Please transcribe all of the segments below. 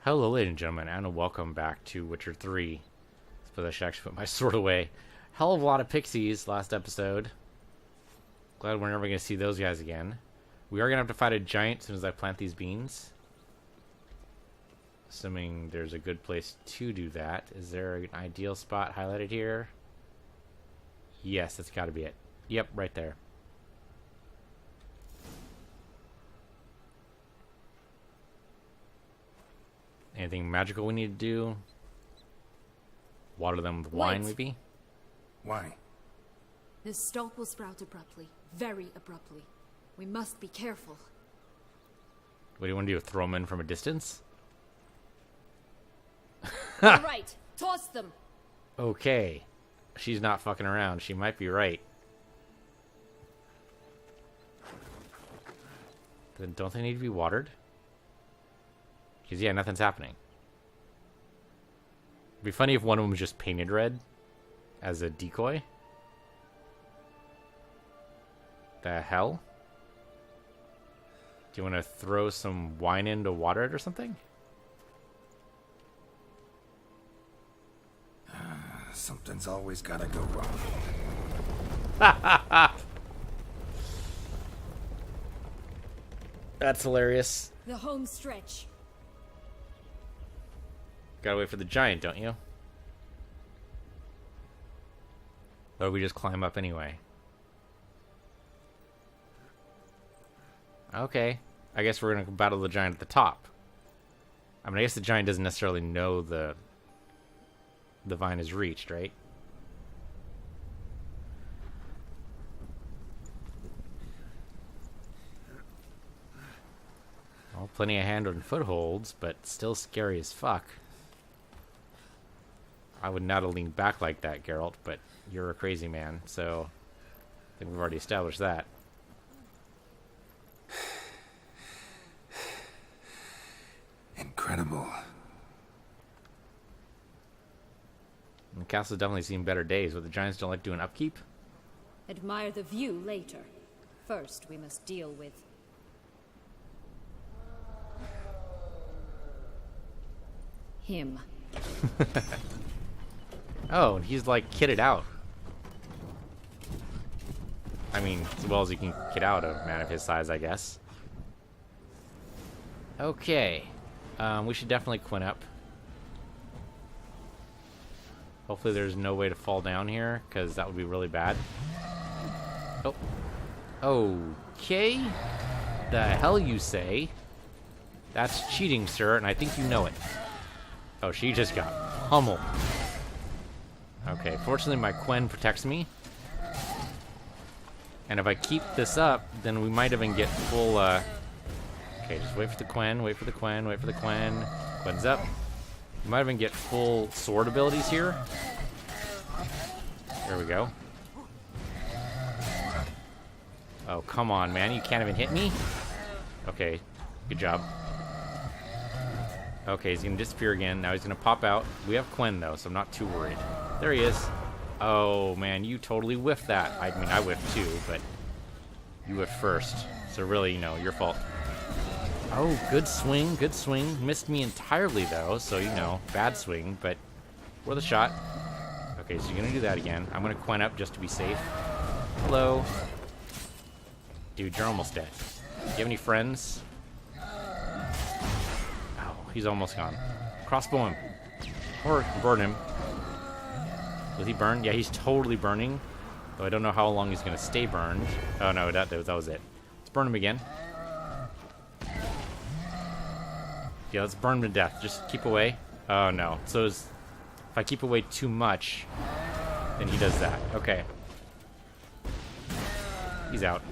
Hello, ladies and gentlemen, and welcome back to Witcher 3. I should actually put my sword away. Hell of a lot of pixies last episode. Glad we're never going to see those guys again. We are going to have to fight a giant as soon as I plant these beans. Assuming there's a good place to do that. Is there an ideal spot highlighted here? Yes, that's got to be it. Yep, right there. Anything magical we need to do? Water them with wine, maybe? Why? This stalk will sprout abruptly. Very abruptly. We must be careful. What do you want to do? Throw them in from a distance? All right, toss them. Okay. She's not fucking around. She might be right. Then don't they need to be watered? Because, yeah, nothing's happening. It'd be funny if one of them was just painted red as a decoy. The hell? Do you want to throw some wine in to water it or something? Something's always gotta go wrong. That's hilarious. The home stretch. Gotta wait for the giant, don't you? Or we just climb up anyway? Okay. I guess we're gonna battle the giant at the top. I mean, I guess the giant doesn't necessarily know the vine is reached, right? Well, plenty of hand and footholds, but still scary as fuck. I would not have leaned back like that, Geralt, but you're a crazy man, so I think we've already established that. Incredible. And the castle's definitely seen better days, but the giants don't like doing upkeep. Admire the view later. First, we must deal with... him. Oh, he's like kitted out. I mean, as well as you can kid out a man of his size, I guess. Okay. We should definitely quint up. Hopefully there's no way to fall down here, because that would be really bad. Oh. Okay. The hell you say? That's cheating, sir, and I think you know it. Oh, she just got pummeled. Okay, fortunately my Quen protects me. And if I keep this up, then we might even get full, Okay, just wait for the Quen, wait for the Quen, wait for the Quen. Quen's up. We might even get full sword abilities here. There we go. Oh, come on, man. You can't even hit me? Okay, good job. Okay, he's gonna disappear again. Now he's gonna pop out. We have Quen, though, so I'm not too worried. There he is. Oh, man, you totally whiffed that. I mean, I whiffed too, but you whiffed first. So really, you know, your fault. Oh, good swing, good swing. Missed me entirely, though, so, you know, bad swing, but worth a shot. Okay, so you're gonna do that again. I'm gonna Quen up just to be safe. Hello. Dude, you're almost dead. Do you have any friends? He's almost gone. Crossbow him. Or burn him. Was he burned? Yeah, he's totally burning. Though I don't know how long he's going to stay burned. Oh, no, that was it. Let's burn him again. Yeah, let's burn him to death. Just keep away. Oh, no. So if I keep away too much, then he does that. Okay. He's out.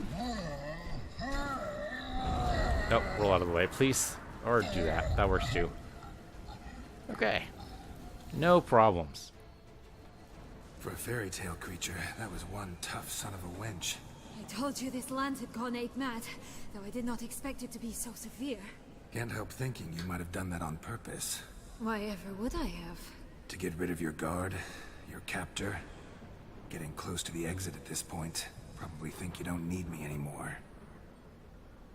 Nope, roll out of the way, please. Or do that. That works too. Okay. No problems. For a fairy tale creature, that was one tough son of a wench. I told you this land had gone ape mad, though I did not expect it to be so severe. Can't help thinking you might have done that on purpose. Why ever would I have? To get rid of your guard, your captor. Getting close to the exit at this point. Probably think you don't need me anymore.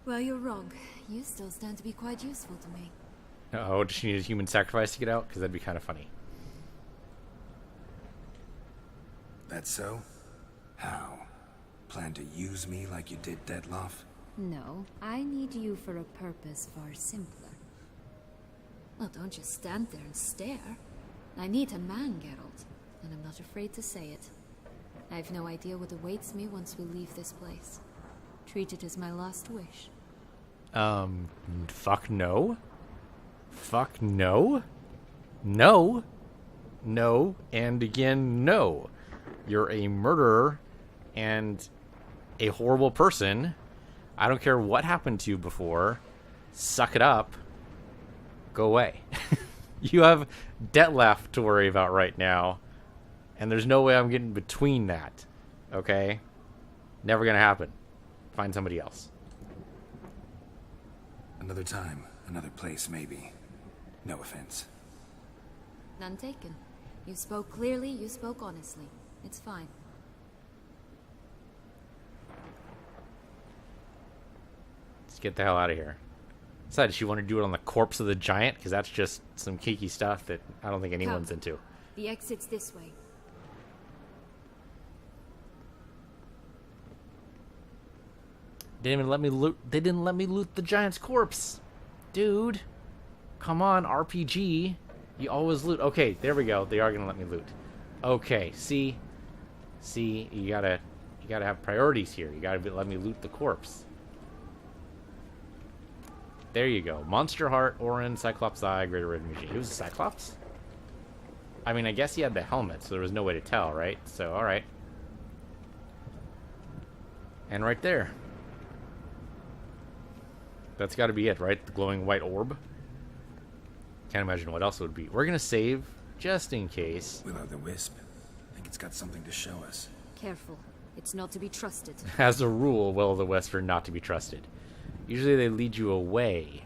Well, you're wrong. You still stand to be quite useful to me. Oh, does she need a human sacrifice to get out? Because that'd be kind of funny. That so? How? Plan to use me like you did Detloff? No, I need you for a purpose far simpler. Well, don't just stand there and stare. I need a man, Geralt, and I'm not afraid to say it. I have no idea what awaits me once we leave this place. Treat it as my last wish. Fuck no? Fuck no? No? No, and again, no. You're a murderer and a horrible person. I don't care what happened to you before. Suck it up. Go away. You have Detlef to worry about right now. And there's no way I'm getting between that. Okay? Never gonna happen. Find somebody else. Another time, another place, maybe. No offense. None taken. You spoke clearly, you spoke honestly. It's fine. Let's get the hell out of here. Decided she wanted to do it on the corpse of the giant, because that's just some kinky stuff that I don't think anyone's into. The exit's this way. They didn't even let me loot. They didn't let me loot the giant's corpse, dude. Come on, RPG. You always loot. Okay, there we go. They are gonna let me loot. Okay, see, you gotta have priorities here. You gotta let me loot the corpse. There you go. Monster Heart, Orin, Cyclops Eye, Greater Red Machine. He was a Cyclops? I mean, I guess he had the helmet, so there was no way to tell, right? So, alright. And right there. That's gotta be it, right? The glowing white orb. Can't imagine what else it would be. We're gonna save, just in case. Will-o'-the-wisp. I think it's got something to show us. Careful. It's not to be trusted. As a rule, Will-o'-the-wisp are not to be trusted. Usually they lead you away.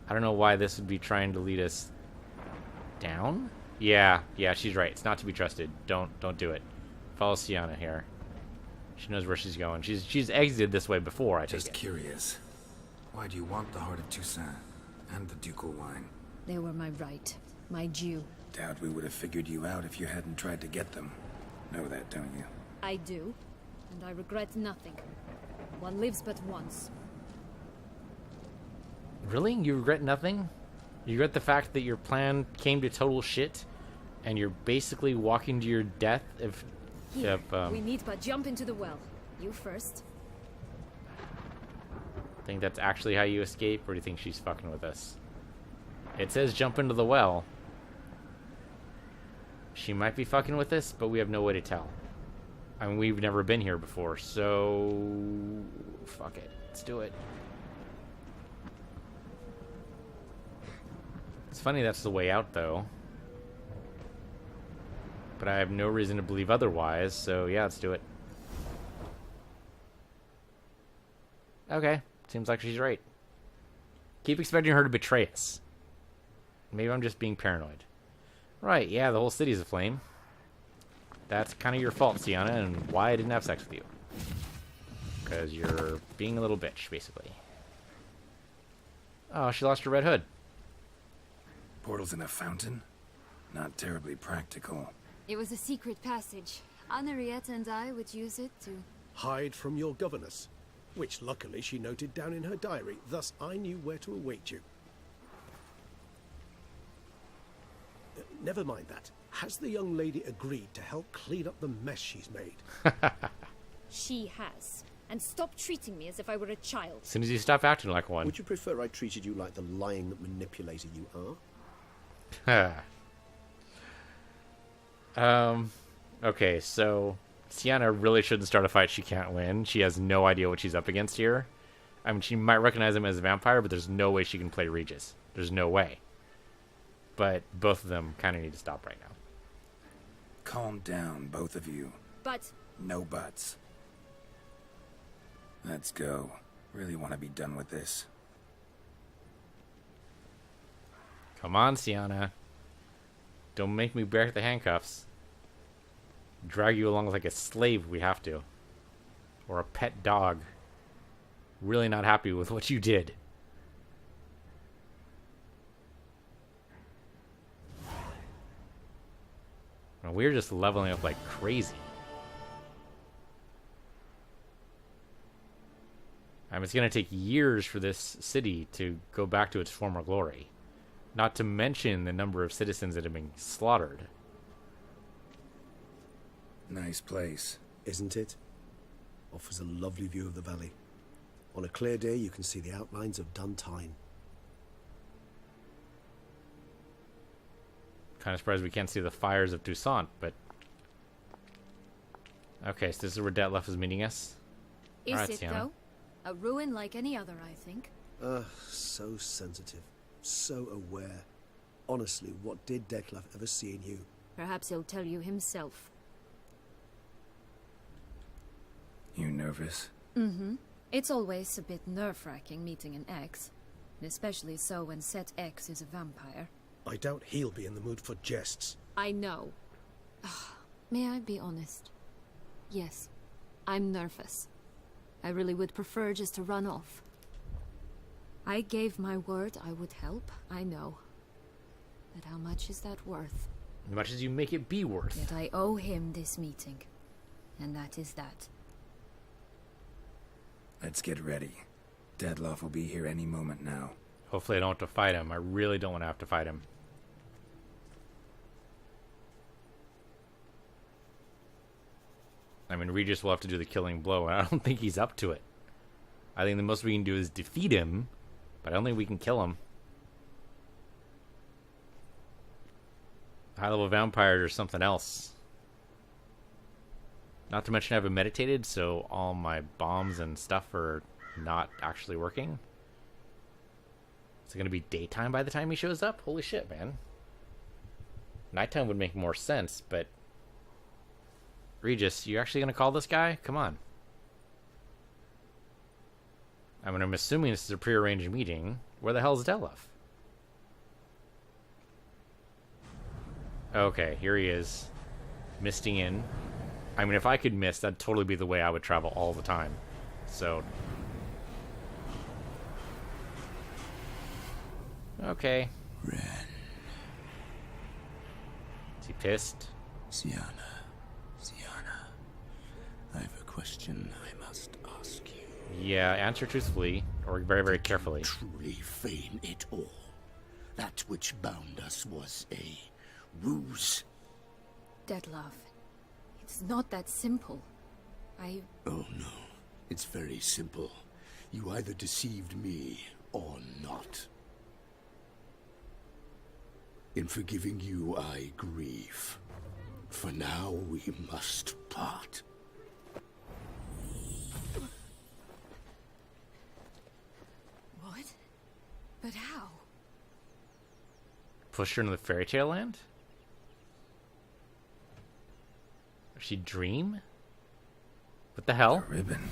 I don't know why this would be trying to lead us down. Yeah, she's right. It's not to be trusted. Don't do it. Follow Syanna here. She knows where she's going. She's exited this way before, I take it. Just curious. Why do you want the Heart of Toussaint and the ducal wine? They were my right. My due. Doubt we would have figured you out if you hadn't tried to get them. Know that, don't you? I do. And I regret nothing. One lives but once. Really? You regret nothing? You regret the fact that your plan came to total shit, and you're basically walking to your death if... Here, we need but jump into the well. You first. Think that's actually how you escape, or do you think she's fucking with us? It says jump into the well. She might be fucking with us, but we have no way to tell. I mean, we've never been here before, so... Fuck it. Let's do it. It's funny that's the way out, though. But I have no reason to believe otherwise, so yeah, let's do it. Okay. Seems like she's right. Keep expecting her to betray us. Maybe I'm just being paranoid. Right, yeah, the whole city's aflame. That's kind of your fault, Syanna, and why I didn't have sex with you. Because you're being a little bitch, basically. Oh, she lost her red hood. Portals in a fountain? Not terribly practical. It was a secret passage. Henriette and I would use it to... hide from your governess, which luckily she noted down in her diary, thus I knew where to await you. Never mind that. Has the young lady agreed to help clean up the mess she's made? She has. And stop treating me as if I were a child. As soon as you stop acting like one. Would you prefer I treated you like the lying manipulator you are? Okay, so Syanna really shouldn't start a fight she can't win. She has no idea what she's up against here. I mean, she might recognize him as a vampire, but there's no way she can play Regis. There's no way. But both of them kind of need to stop right now. Calm down, both of you. But... No buts. Let's go. Really want to be done with this. Come on, Syanna. Don't make me break the handcuffs. Drag you along like a slave, we have to. Or a pet dog. Really not happy with what you did. And we're just leveling up like crazy. It's going to take years for this city to go back to its former glory. Not to mention the number of citizens that have been slaughtered. Nice place. Isn't it? Offers a lovely view of the valley. On a clear day, you can see the outlines of Duntine. Kind of surprised we can't see the fires of Toussaint, but... Okay, so this is where Detlef is meeting us. Is Alright, it, Syanna. though? A ruin like any other, I think. So sensitive. So aware. Honestly, what did Detlef ever see in you? Perhaps he'll tell you himself. You nervous? Mm-hmm. It's always a bit nerve-wracking meeting an ex. Especially so when Set X is a vampire. I doubt he'll be in the mood for jests. I know. May I be honest? Yes, I'm nervous. I really would prefer just to run off. I gave my word I would help, I know. But how much is that worth? As much as you make it be worth. Yet I owe him this meeting. And that is that. Let's get ready. Detlef will be here any moment now. Hopefully I don't have to fight him. I really don't want to have to fight him. Regis will have to do the killing blow, and I don't think he's up to it. I think the most we can do is defeat him, but I don't think we can kill him. High-level vampires or something else. Not to mention I haven't meditated, so all my bombs and stuff are not actually working. Is it going to be daytime by the time he shows up? Holy shit, man. Nighttime would make more sense, but... Regis, you actually going to call this guy? Come on. I'm assuming this is a prearranged meeting. Where the hell is Detlef? Okay, here he is. Misting in. If I could mist, that'd totally be the way I would travel all the time. So... Okay. Ren. Is he pissed? Syanna. I have a question I must ask you. Yeah, answer truthfully, or very, very carefully. Truly feign it all. That which bound us was a ruse. Detlef, it's not that simple. Oh no, it's very simple. You either deceived me or not. In forgiving you, I grieve. For now, we must part. What? But how? Push her into the fairy tale land? Does she dream? What the hell? The ribbon.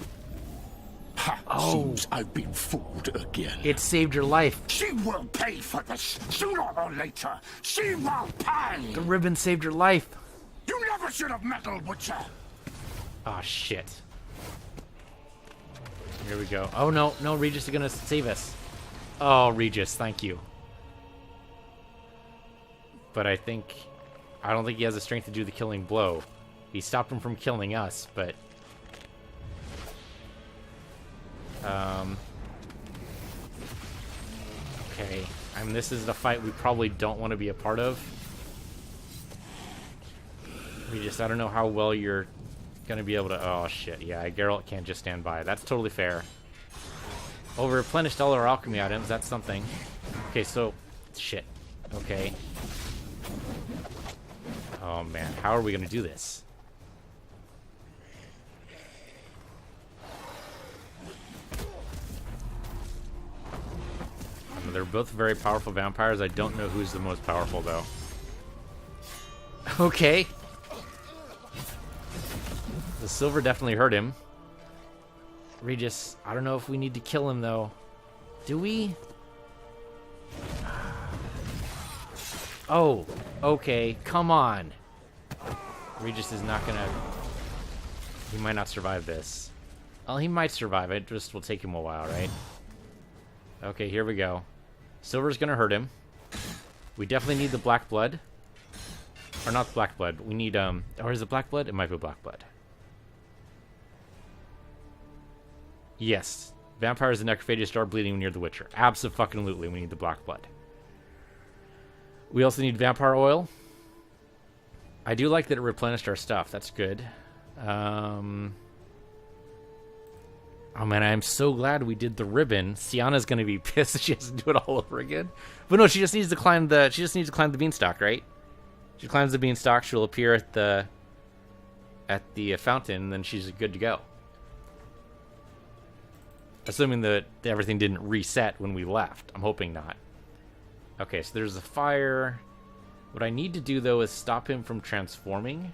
Ha! Seems I've been fooled again. It saved your life. She will pay for this, sooner or later. She will pay! The ribbon saved your life. You never should have meddled with her. Oh, shit. Here we go. Oh, no. No, Regis is going to save us. Oh, Regis, thank you. But I don't think he has the strength to do the killing blow. He stopped him from killing us, but... Okay. This is the fight we probably don't want to be a part of. I don't know how well you're gonna be able to... Oh, shit. Yeah, Geralt can't just stand by. That's totally fair. Oh, we replenished all our alchemy items. That's something. Okay, so... Shit. Okay. Oh, man. How are we gonna do this? They're both very powerful vampires. I don't know who's the most powerful, though. Okay. The silver definitely hurt him. Regis, I don't know if we need to kill him, though. Do we? Oh, okay. Come on. Regis is not gonna... He might not survive this. Well, he might survive. It just will take him a while, right? Okay, here we go. Silver's gonna hurt him. We definitely need the black blood. Or not black blood. We need, or is it black blood? It might be black blood. Yes. Vampires and necrophages start bleeding near the Witcher. Abso-fucking-lutely, we need the black blood. We also need vampire oil. I do like that it replenished our stuff. That's good. Oh man, I'm so glad we did the ribbon. Syanna's gonna be pissed that she has to do it all over again. But no, she just needs to climb the beanstalk, right? She climbs the beanstalk, she'll appear at the fountain, and then she's good to go. Assuming that everything didn't reset when we left. I'm hoping not. Okay, so there's a fire. What I need to do, though, is stop him from transforming.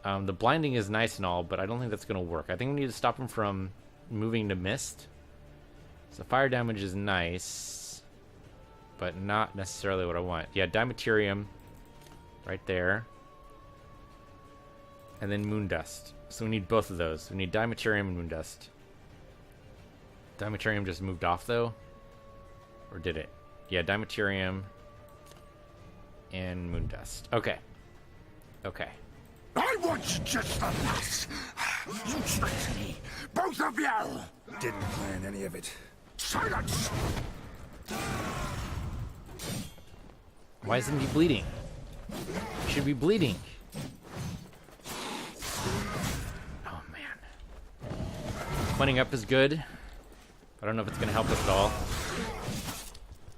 The blinding is nice and all, but I don't think that's going to work. I think we need to stop him from moving to mist. So fire damage is nice, but not necessarily what I want. Yeah, Dimaterium right there. And then Moondust. So we need both of those. We need Dimaterium and Moondust. Dimaterium just moved off, though. Or did it? Yeah, Dimaterium and Moondust. Okay. Okay. I want just the last. You tricked me, both of you. Didn't plan any of it. Silence. Why isn't he bleeding? He should be bleeding. Oh, man. Cleaning up is good. I don't know if it's going to help us at all.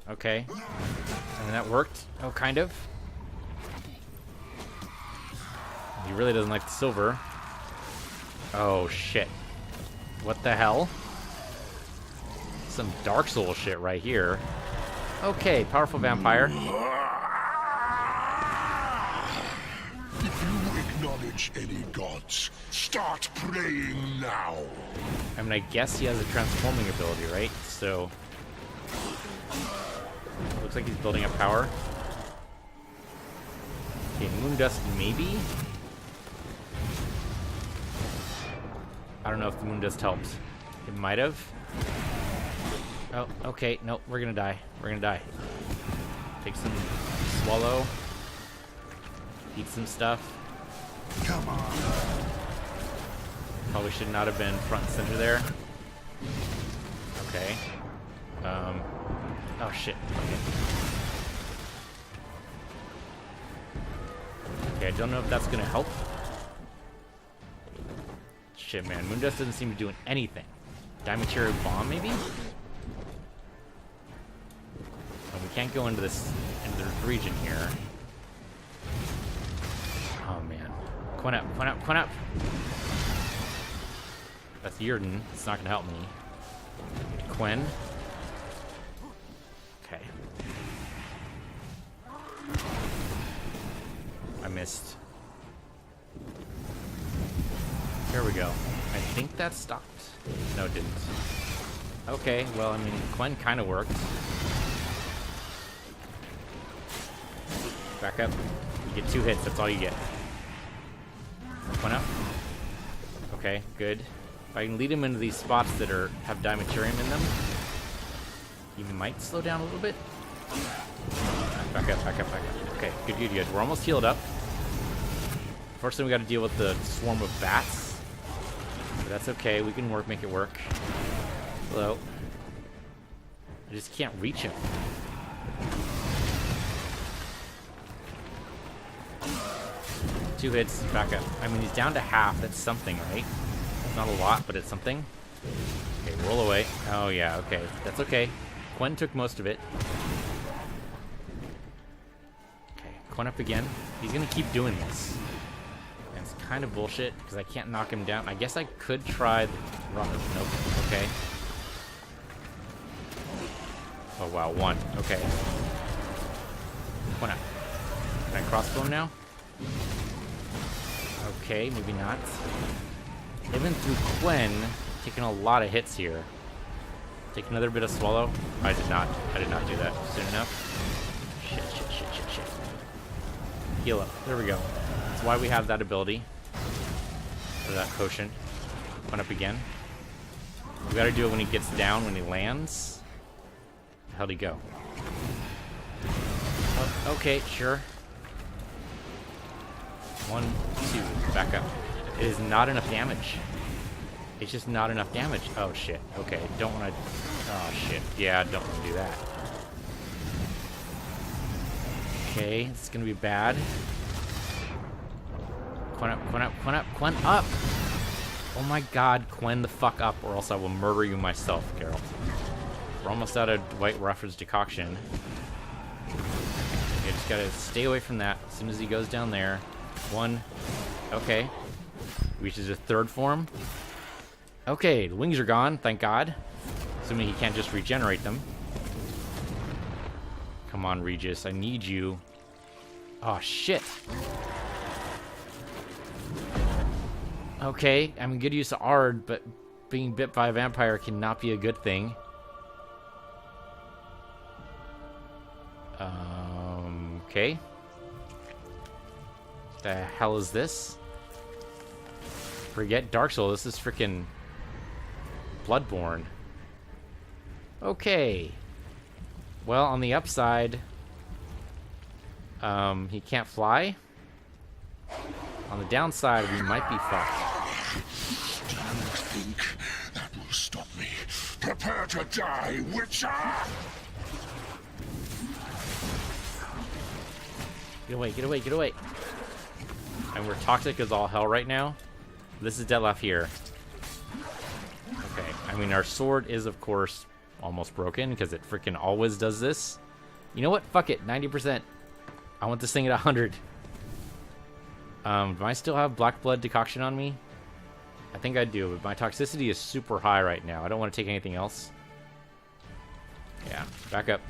Okay. And that worked. Oh, kind of. He really doesn't like the silver. Oh, shit. What the hell? Some Dark Souls shit right here. Okay, powerful vampire. If you acknowledge any gods, start praying now. I mean, I guess he has a transforming ability, right? So... looks like he's building up power. Okay, Moondust maybe? I don't know if the Moondust helped. It might have. Oh, okay. Nope, we're gonna die. We're gonna die. Take some swallow. Eat some stuff. Come on. Probably should not have been front and center there. Okay. Oh shit. Okay, I don't know if that's gonna help. Shit, man. Moondust doesn't seem to be doing anything. Dimetary bomb, maybe? Oh, we can't go into this region here. Oh man. Quinn up, Quinn up, Quinn up! That's Yrden. It's not gonna help me. Quinn. Okay. I missed. Here we go. I think that stopped. No, it didn't. Okay, well, I mean, Quinn kind of worked. Back up. You get 2 hits, that's all you get. Quinn up. Okay, good. If I can lead him into these spots that have Dimetarium in them, he might slow down a little bit. Back up, back up, back up. Okay, good, good, good. We're almost healed up. Unfortunately, we got to deal with the swarm of bats. But that's okay. We can make it work. Hello. I just can't reach him. Two hits, back up. I mean, he's down to half. That's something, right? It's not a lot, but it's something. Okay, roll away. Oh, yeah, okay. That's okay. Quen took most of it. Okay, Quen up again. He's gonna keep doing this. And it's kind of bullshit, because I can't knock him down. I guess I could try the rock. Nope. Okay. Oh, wow, 1. Okay. Quen up. Can I crossbow him now? Okay, maybe not. Even through Quen, taking a lot of hits here. Take another bit of swallow. I did not do that soon enough. Shit, shit, shit, shit, shit. Heal up. There we go. That's why we have that ability. Or that potion. Quen up again. We gotta do it when he gets down, when he lands. How'd he go? Oh, okay, sure. 1, 2. Back up. It is not enough damage. It's just not enough damage. Oh, shit. Okay, don't want to... Oh, shit. Yeah, don't want to do that. Okay, it's going to be bad. Quen up, Quen up, Quen up, Quen up! Oh my god, Quen the fuck up, or else I will murder you myself, Carol. We're almost out of White Rufford's decoction. Okay, just gotta stay away from that as soon as he goes down there. 1. Okay. Reaches his 3rd form. Okay, the wings are gone, thank god. Assuming he can't just regenerate them. Come on, Regis, I need you. Oh, shit. Okay, I'm good use of Ard, but being bit by a vampire cannot be a good thing. Okay. The hell is this? Forget Dark Soul, this is freaking Bloodborne. Okay. Well, on the upside, he can't fly. On the downside, we might be fucked. Do you think that will stop me? Prepare to die, Witcher! Get away, get away, get away. And we're toxic as all hell right now. This is Detlef here. Okay, I mean, our sword is, of course, almost broken because it freaking always does this. You know what? Fuck it, 90%. I want this thing at 100. Do I still have Black Blood decoction on me? I think I do, but my toxicity is super high right now. I don't want to take anything else. Yeah, back up.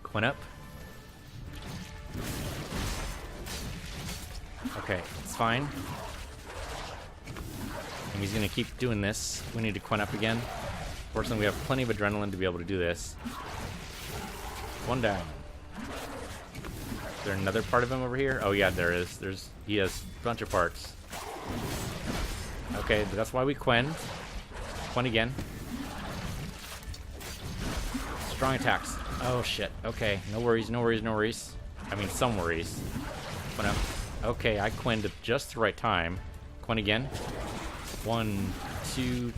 Quen up. Okay, it's fine. And he's gonna keep doing this. We need to Quen up again. Fortunately, we have plenty of adrenaline to be able to do this. 1 down. Is there another part of him over here? Oh yeah, there is. He has a bunch of parts. Okay, but that's why we Quen. Quen again. Strong attacks. Oh shit. Okay, no worries, no worries, no worries. I mean, some worries. Quen up. Okay, I Quenned at just the right time. Quen again. 1, 2, 3.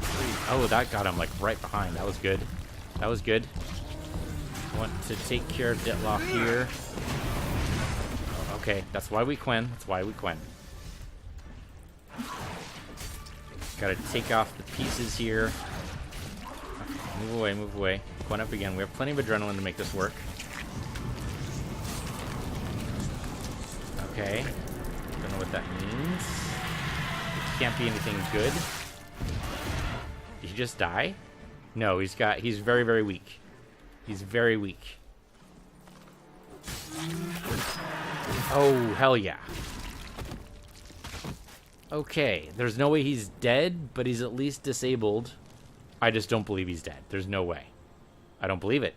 Oh, that got him like right behind. That was good. That was good. Want to take care of Detlef here. Okay, that's why we Quen. That's why we Quen. Gotta take off the pieces here. Move away, move away. Quen up again. We have plenty of adrenaline to make this work. Okay. Don't know what that means. It can't be anything good. Did he just die? No, he's very, very weak. He's very weak. Oh, hell yeah. Okay, there's no way he's dead, but he's at least disabled. I just don't believe he's dead. There's no way. I don't believe it.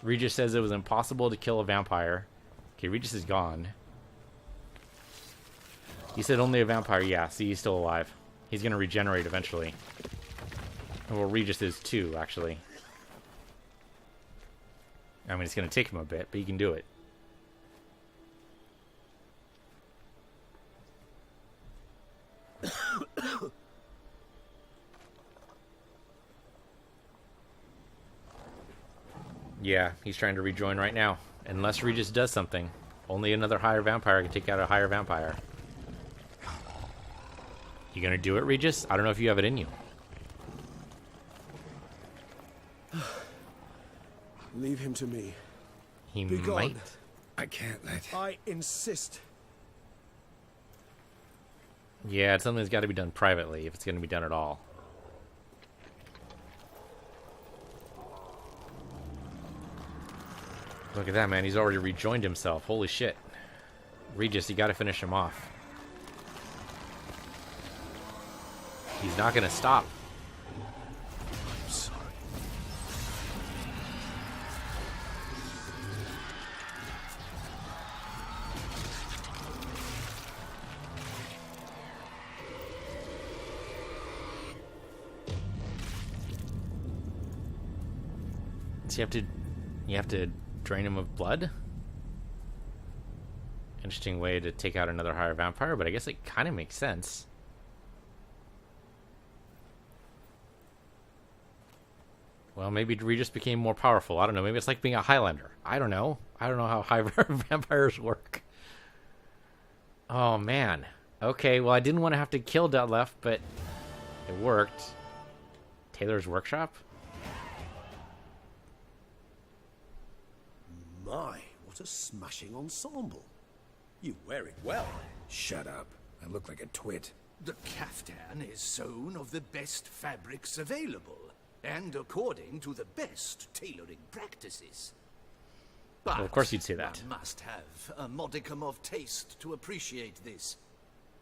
Regis says it was impossible to kill a vampire. Okay, Regis is gone. He said only a vampire. Yeah, see, he's still alive. He's going to regenerate eventually. Well, Regis is too, actually. I mean, it's going to take him a bit, but he can do it. Yeah, he's trying to rejoin right now. Unless Regis does something. Only another higher vampire can take out a higher vampire. You gonna do it, Regis? I don't know if you have it in you. Leave him to me. He Be gone. might. I can't let... I insist. Yeah, it's something that's got to be done privately, if it's going to be done at all. Look at that, man. He's already rejoined himself. Holy shit. Regis, you got to finish him off. He's not going to stop. I'm sorry. So you have to drain him of blood? Interesting way to take out another higher vampire, but I guess it kind of makes sense. Well, maybe Regis became more powerful. I don't know. Maybe it's like being a Highlander. I don't know. I don't know how high vampires work. Oh, man. Okay, well, I didn't want to have to kill Detlef, but it worked. Taylor's Workshop? My, what a smashing ensemble. You wear it well. Shut up. I look like a twit. The caftan is sewn of the best fabrics available, and according to the best tailoring practices. But Well, of course you'd say that. one must have a modicum of taste to appreciate this.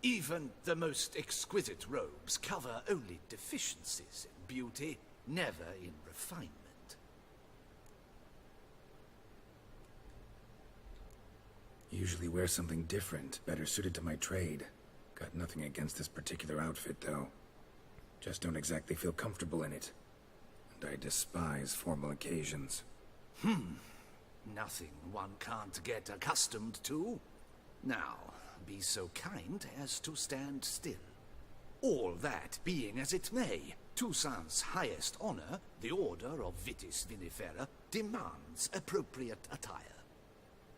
Even the most exquisite robes cover only deficiencies in beauty, never in refinement. Usually wear something different, better suited to my trade. Got nothing against this particular outfit, though. Just don't exactly feel comfortable in it. And I despise formal occasions. Nothing one can't get accustomed to. Now, be so kind as to stand still. All that being as it may, Toussaint's highest honor, the Order of Vitis Vinifera, demands appropriate attire.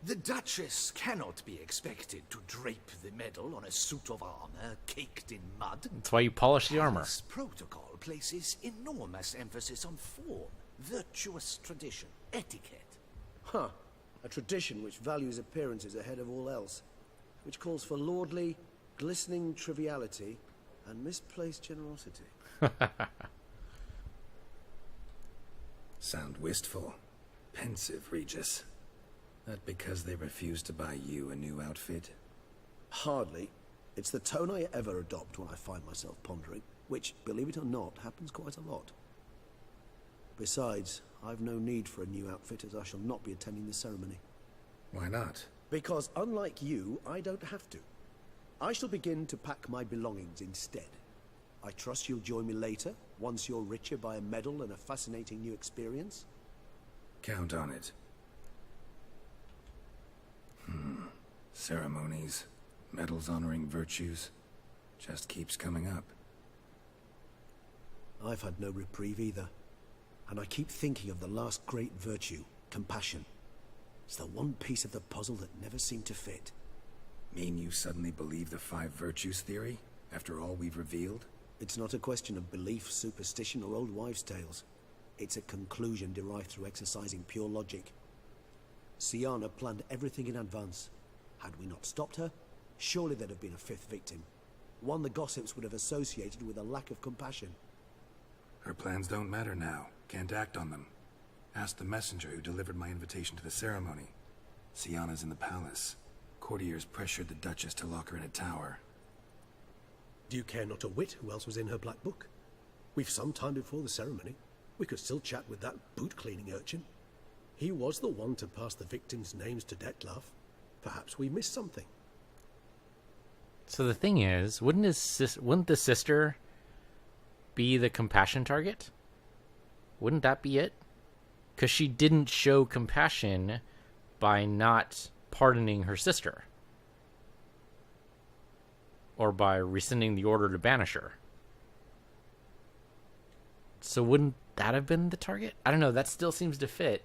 The Duchess cannot be expected to drape the medal on a suit of armor caked in mud. That's why you polish the armor. This protocol places enormous emphasis on form, virtuous tradition, etiquette. Huh. A tradition which values appearances ahead of all else. Which calls for lordly, glistening triviality and misplaced generosity. Sound wistful. Pensive, Regis. That because they refuse to buy you a new outfit? Hardly. It's the tone I ever adopt when I find myself pondering, which, believe it or not, happens quite a lot. Besides, I've no need for a new outfit as I shall not be attending the ceremony. Why not? Because unlike you, I don't have to. I shall begin to pack my belongings instead. I trust you'll join me later, once you're richer by a medal and a fascinating new experience? Count on it. Ceremonies, medals honoring virtues, just keeps coming up. I've had no reprieve either. And I keep thinking of the last great virtue, compassion. It's the one piece of the puzzle that never seemed to fit. Mean you suddenly believe the 5 virtues theory, after all we've revealed? It's not a question of belief, superstition, or old wives' tales. It's a conclusion derived through exercising pure logic. Syanna planned everything in advance. Had we not stopped her, surely there'd have been a 5th victim. One the gossips would have associated with a lack of compassion. Her plans don't matter now. Can't act on them. Ask the messenger who delivered my invitation to the ceremony. Syanna's in the palace. Courtiers pressured the Duchess to lock her in a tower. Do you care not a whit who else was in her black book? We've some time before the ceremony. We could still chat with that boot-cleaning urchin. He was the one to pass the victims' names to Detlef. Perhaps we missed something. So the thing is, wouldn't the sister be the compassion target? Wouldn't that be it? Because she didn't show compassion by not pardoning her sister. Or by rescinding the order to banish her. So wouldn't that have been the target? I don't know, that still seems to fit.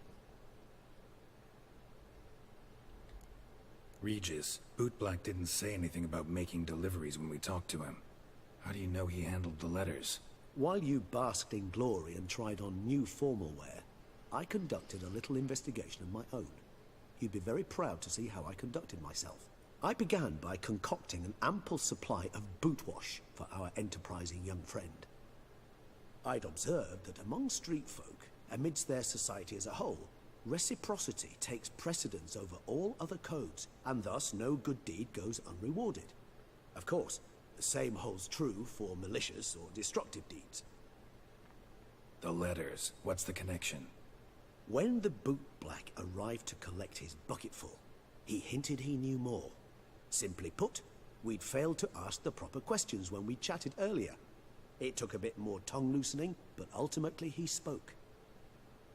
Regis, Bootblack didn't say anything about making deliveries when we talked to him. How do you know he handled the letters? While you basked in glory and tried on new formal wear, I conducted a little investigation of my own. You'd be very proud to see how I conducted myself. I began by concocting an ample supply of boot wash for our enterprising young friend. I'd observed that among street folk, amidst their society as a whole, reciprocity takes precedence over all other codes, and thus no good deed goes unrewarded. Of course, the same holds true for malicious or destructive deeds. The letters. What's the connection? When the bootblack arrived to collect his bucketful, he hinted he knew more. Simply put, we'd failed to ask the proper questions when we chatted earlier. It took a bit more tongue-loosening, but ultimately he spoke.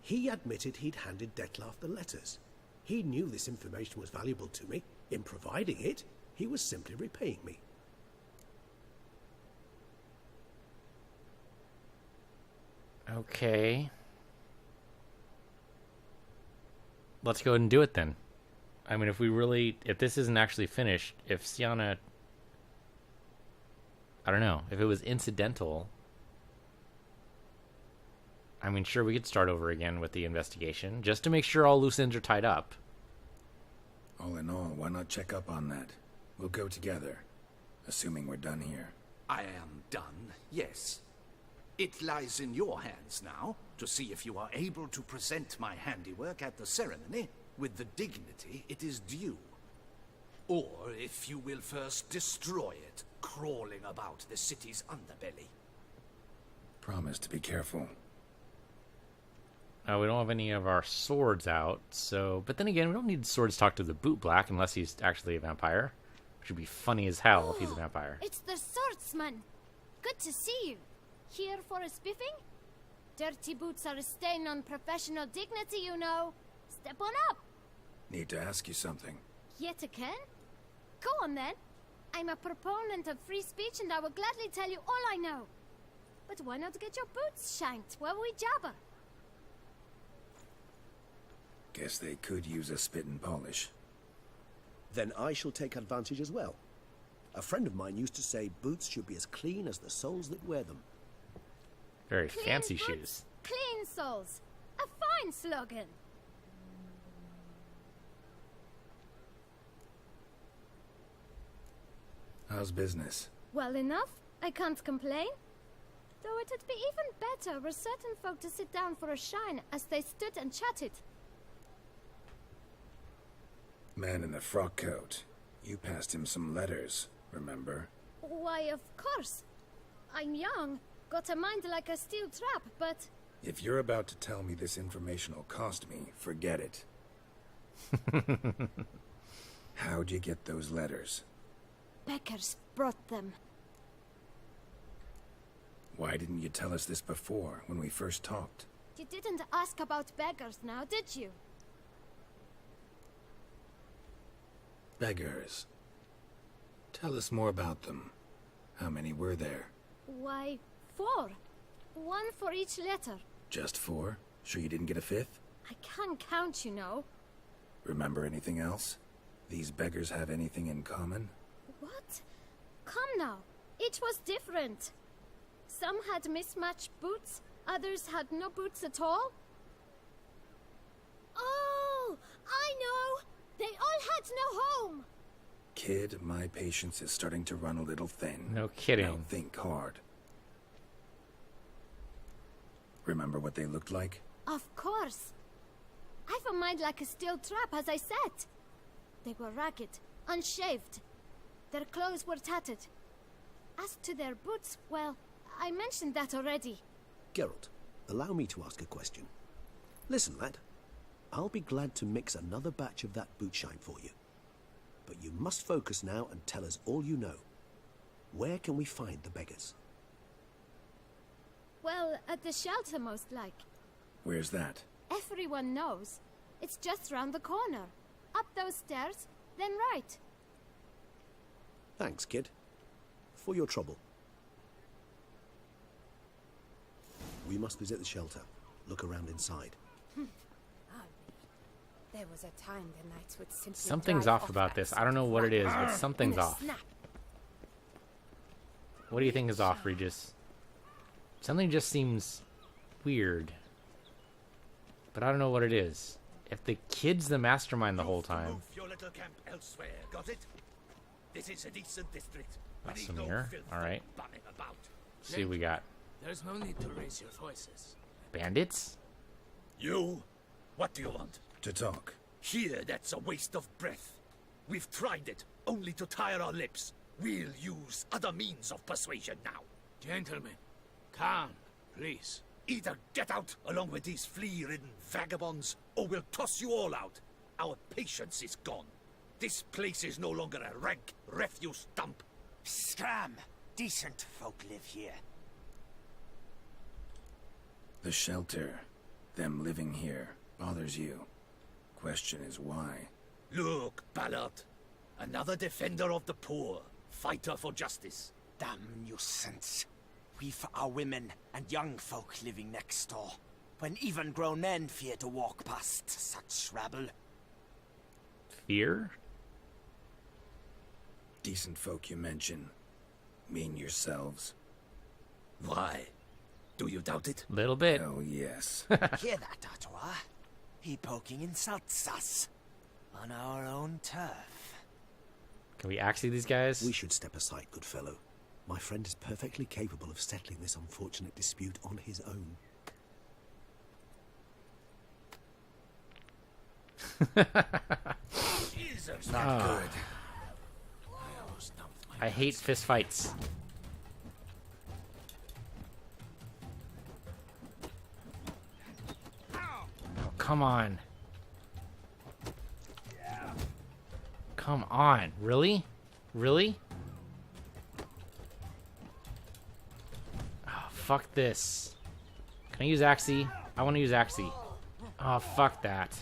He admitted he'd handed Detlef the letters. He knew this information was valuable to me, In providing it, he was simply repaying me. Okay. Let's go ahead and do it then. I mean, if this isn't actually finished, if Syanna, I don't know, if it was incidental, I mean, sure, we could start over again with the investigation, just to make sure all loose ends are tied up. All in all, why not check up on that? We'll go together, assuming we're done here. I am done, yes. It lies in your hands now to see if you are able to present my handiwork at the ceremony with the dignity it is due. Or if you will first destroy it, crawling about the city's underbelly. Promise to be careful. We don't have any of our swords out, so... But then again, we don't need swords to talk to the Boot Black unless he's actually a vampire. Which would be funny as hell if he's a vampire. It's the swordsman. Good to see you. Here for a spiffing? Dirty boots are a stain on professional dignity, you know. Step on up. Need to ask you something. Yet again? Go on then. I'm a proponent of free speech and I will gladly tell you all I know. But why not get your boots shanked while we jabber? Guess they could use a spit and polish. Then I shall take advantage as well. A friend of mine used to say boots should be as clean as the soles that wear them. Very Clean fancy boots, shoes. Clean soles. A fine slogan. How's business? Well enough. I can't complain. Though it'd be even better were certain folk to sit down for a shine as they stood and chatted. Man in the frock coat. You passed him some letters, remember? Why, of course. I'm young, got a mind like a steel trap, but... If you're about to tell me this information will cost me, forget it. How'd you get those letters? Beggars brought them. Why didn't you tell us this before, when we first talked? You didn't ask about beggars now, did you? Beggars. Tell us more about them. How many were there? Why, 4. 1 for each letter. Just 4? Sure you didn't get a 5th? I can't count, you know. Remember anything else? These beggars have anything in common? What? Come now. Each was different. Some had mismatched boots, others had no boots at all. Oh, I know! They all had no home! Kid, my patience is starting to run a little thin. No kidding. Now think hard. Remember what they looked like? Of course. I've a mind like a steel trap, as I said. They were ragged, unshaved. Their clothes were tattered. As to their boots, well, I mentioned that already. Geralt, allow me to ask a question. Listen, lad. I'll be glad to mix another batch of that boot shine for you. But you must focus now and tell us all you know. Where can we find the beggars? Well, at the shelter, most like. Where's that? Everyone knows. It's just round the corner. Up those stairs, then right. Thanks, kid. For your trouble. We must visit the shelter. Look around inside. There was a time the nights would simply Something's drive off about that this. I don't know what it is, but in something's a off. snap. What do you think is off, Regis? Something just seems weird. But I don't know what it is. If the kid's the mastermind the whole time... Move your little camp elsewhere, got it? This is a decent district. That's some here. Alright. About. Let's see what we got. There's no need to raise your voices. Bandits? You? What do you want? To talk. Here, that's a waste of breath. We've tried it, only to tire our lips. We'll use other means of persuasion now. Gentlemen, calm, please. Either get out along with these flea-ridden vagabonds, or we'll toss you all out. Our patience is gone. This place is no longer a rank refuse dump. Scram! Decent folk live here. The shelter, them living here, bothers you. Question is why. Look, Ballard. Another defender of the poor, fighter for justice. Damn nuisance. We've our women and young folk living next door, when even grown men fear to walk past such rabble. Fear? Decent folk you mention. Mean yourselves. Why? Do you doubt it? Little bit. Oh, yes. Hear that, Artois? He poking insults us. On our own turf. Can we actually these guys? We should step aside, good fellow. My friend is perfectly capable of settling this unfortunate dispute on his own. Jesus, Not good. I hate fist fights. Oh, come on. Come on. Really? Really? Oh, fuck this. Can I use Axie? I want to use Axie. Oh, fuck that.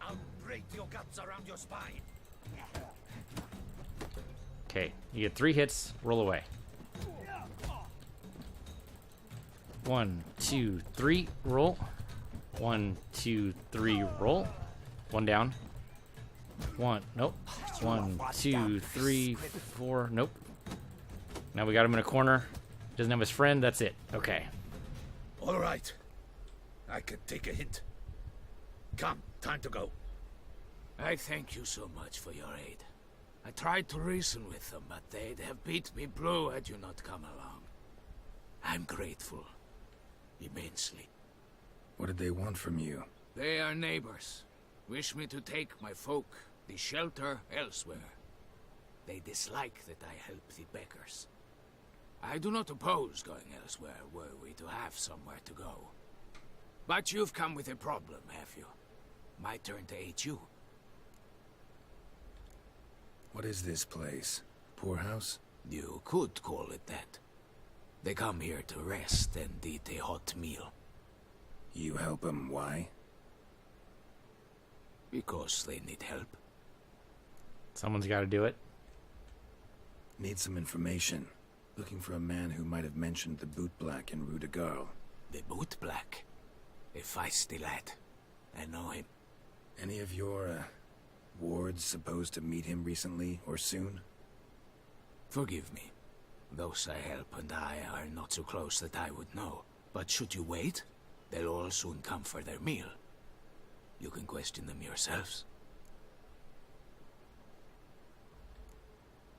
I'll break your guts around your spine. Okay, you get 3 hits, roll away. 1, 2, 3, roll. 1, 2, 3, roll. 1 down. 1, nope. 1, 2, 3, 4, nope. Now we got him in a corner. Doesn't have his friend, that's it. Okay. All right. I could take a hint. Come, time to go. I thank you so much for your aid. I tried to reason with them, but they'd have beat me blue had you not come along. I'm grateful. Immensely. What did they want from you? They are neighbors. Wish me to take my folk, the shelter, elsewhere. They dislike that I help the beggars. I do not oppose going elsewhere were we to have somewhere to go. But you've come with a problem, have you? My turn to aid you. What is this place? Poorhouse? You could call it that. They come here to rest and eat a hot meal. You help them, why? Because they need help. Someone's got to do it. Need some information. Looking for a man who might have mentioned the bootblack in Rue de Garl. The boot black. A feisty lad. I know him. Any of your, wards supposed to meet him recently or soon? Forgive me. Those I help and I are not so close that I would know. But should you wait, they'll all soon come for their meal. You can question them yourselves.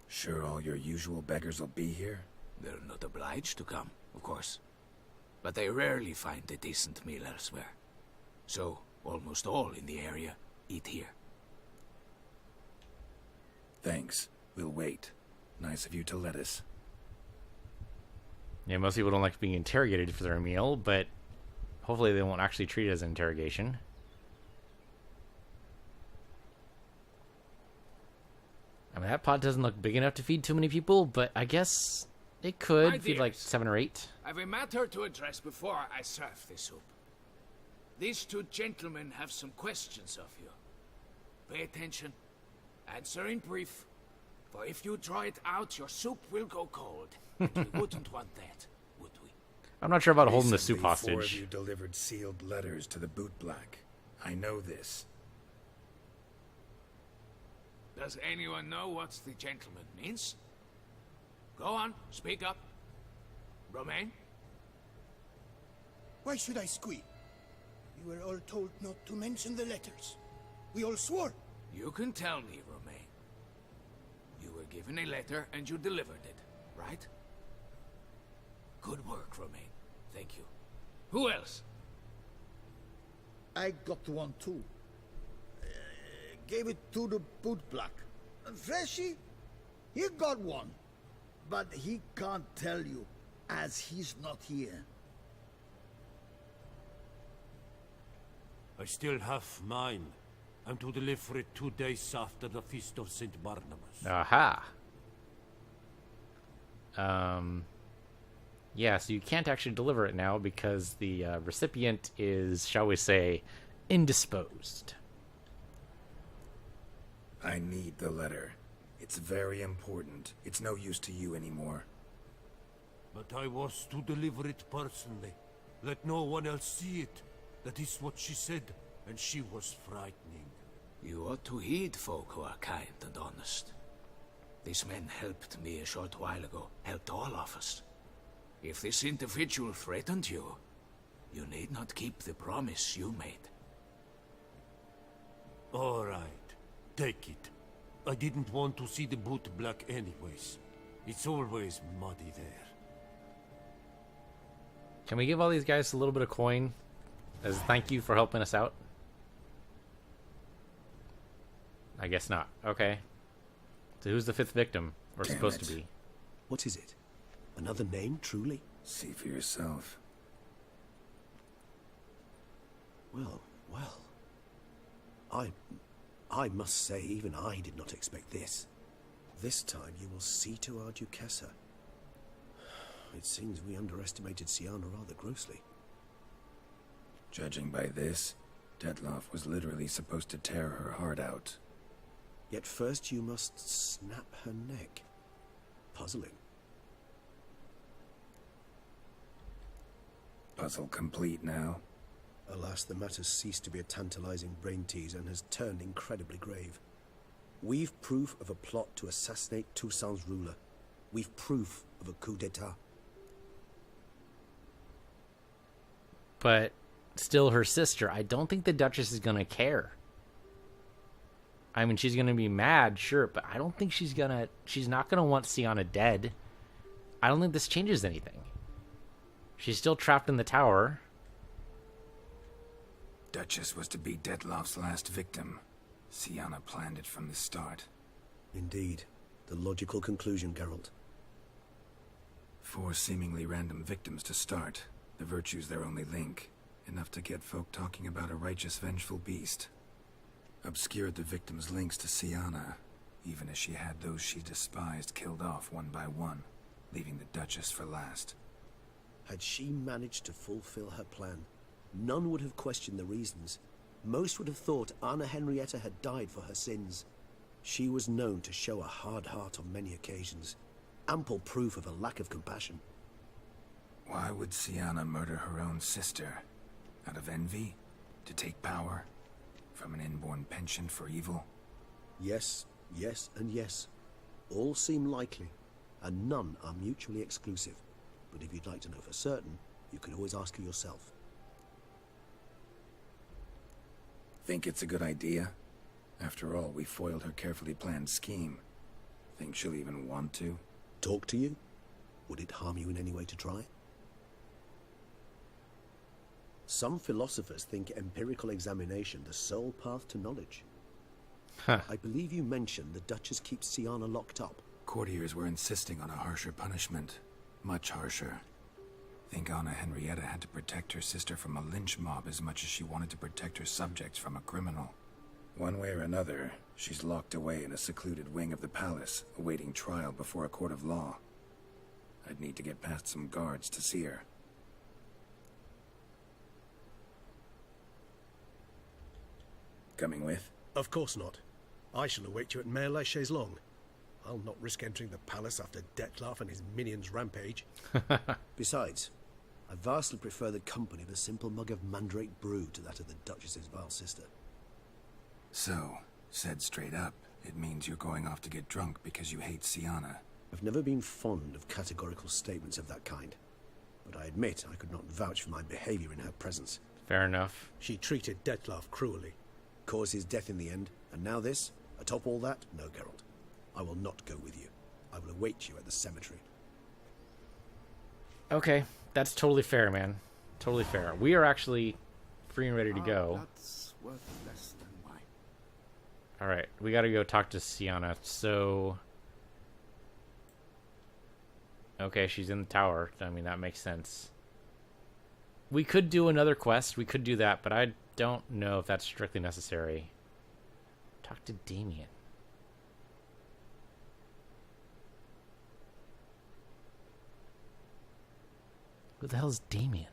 Sure all your usual beggars will be here? They're not obliged to come, of course. But they rarely find a decent meal elsewhere. So, almost all in the area eat here. Thanks. We'll wait. Nice of you to let us. Yeah, most people don't like being interrogated for their meal, but hopefully they won't actually treat it as an interrogation. I mean, that pot doesn't look big enough to feed too many people, but I guess it could My feed like dears, 7 or 8. I've a matter to address before I serve the soup. These 2 gentlemen have some questions of you. Pay attention. Answer in brief. For if you draw it out, your soup will go cold. And we wouldn't want that, would we? I'm not sure about holding the soup Recently, 4 of hostage. you delivered sealed letters to the bootblack. I know this. Does anyone know what the gentleman means? Go on, speak up. Romain? Why should I squeal? We were all told not to mention the letters. We all swore. You can tell me, Romain. You were given a letter and you delivered it, right? Good work, Romain. Thank you. Who else? I got one too. Gave it to the bootblack. Freshy, he got one. But he can't tell you, as he's not here. I still have mine. I'm to deliver it 2 days after the Feast of St. Barnabas. Aha. Yeah, so you can't actually deliver it now because the recipient is, shall we say, indisposed. I need the letter. It's very important. It's no use to you anymore. But I was to deliver it personally. Let no one else see it. That is what she said, and she was frightening. You ought to heed folk who are kind and honest. This man helped me a short while ago, helped all of us. If this individual threatened you, you need not keep the promise you made. All right, take it. I didn't want to see the boot black anyways. It's always muddy there. Can we give all these guys a little bit of coin as a thank you for helping us out? I guess not. Okay. So who's the 5th victim? We're Damn supposed it. to be. What is it? Another name, truly? See for yourself. Well, well. I must say, even I did not expect this. This time you will see to our Duchessa. It seems we underestimated Syanna rather grossly. Judging by this, Detloff was literally supposed to tear her heart out. Yet first you must snap her neck. Puzzling. Puzzle complete now. Alas, the matter's ceased to be a tantalizing brain teaser and has turned incredibly grave. We've proof of a plot to assassinate Toussaint's ruler. We've proof of a coup d'etat. But still her sister. I don't think the Duchess is going to care. I mean, she's going to be mad, sure, but I don't think she's not going to want Syanna dead. I don't think this changes anything. She's still trapped in the tower. Duchess was to be Detloff's last victim. Syanna planned it from the start. Indeed. The logical conclusion, Geralt. 4 seemingly random victims to start. The virtue's their only link. Enough to get folk talking about a righteous, vengeful beast. Obscured the victims' links to Syanna, even as she had those she despised killed off one by one, leaving the Duchess for last. Had she managed to fulfill her plan, none would have questioned the reasons. Most would have thought Anna Henrietta had died for her sins. She was known to show a hard heart on many occasions. Ample proof of a lack of compassion. Why would Syanna murder her own sister? Out of envy? To take power? From an inborn penchant for evil? Yes, yes, and yes. All seem likely, and none are mutually exclusive. But if you'd like to know for certain, you can always ask her yourself. Think it's a good idea? After all, we foiled her carefully planned scheme. Think she'll even want to? Talk to you? Would it harm you in any way to try? Some philosophers think empirical examination the sole path to knowledge. Huh. I believe you mentioned the Duchess keeps Syanna locked up. Courtiers were insisting on a harsher punishment. Much harsher. Think Anna Henrietta had to protect her sister from a lynch mob as much as she wanted to protect her subjects from a criminal. One way or another, she's locked away in a secluded wing of the palace, awaiting trial before a court of law. I'd need to get past some guards to see her. Coming with? Of course not. I shall await you at Mare la Chaise-Longue. I'll not risk entering the palace after Detloff and his minions rampage. Besides, I vastly prefer the company of a simple mug of mandrake brew to that of the Duchess's vile sister. So, said straight up, it means you're going off to get drunk because you hate Syanna. I've never been fond of categorical statements of that kind, but I admit I could not vouch for my behavior in her presence. Fair enough. She treated Detloff cruelly. Caused his death in the end, and now this? Atop all that? No, Geralt. I will not go with you. I will await you at the cemetery. Okay, that's totally fair, man. Totally fair. We are actually free and ready to go. That's worth less than mine. All right, we got to go talk to Syanna. So, okay, she's in the tower. I mean, that makes sense. We could do another quest. We could do that, but I don't know if that's strictly necessary. Talk to Damien. Who the hell is Damien?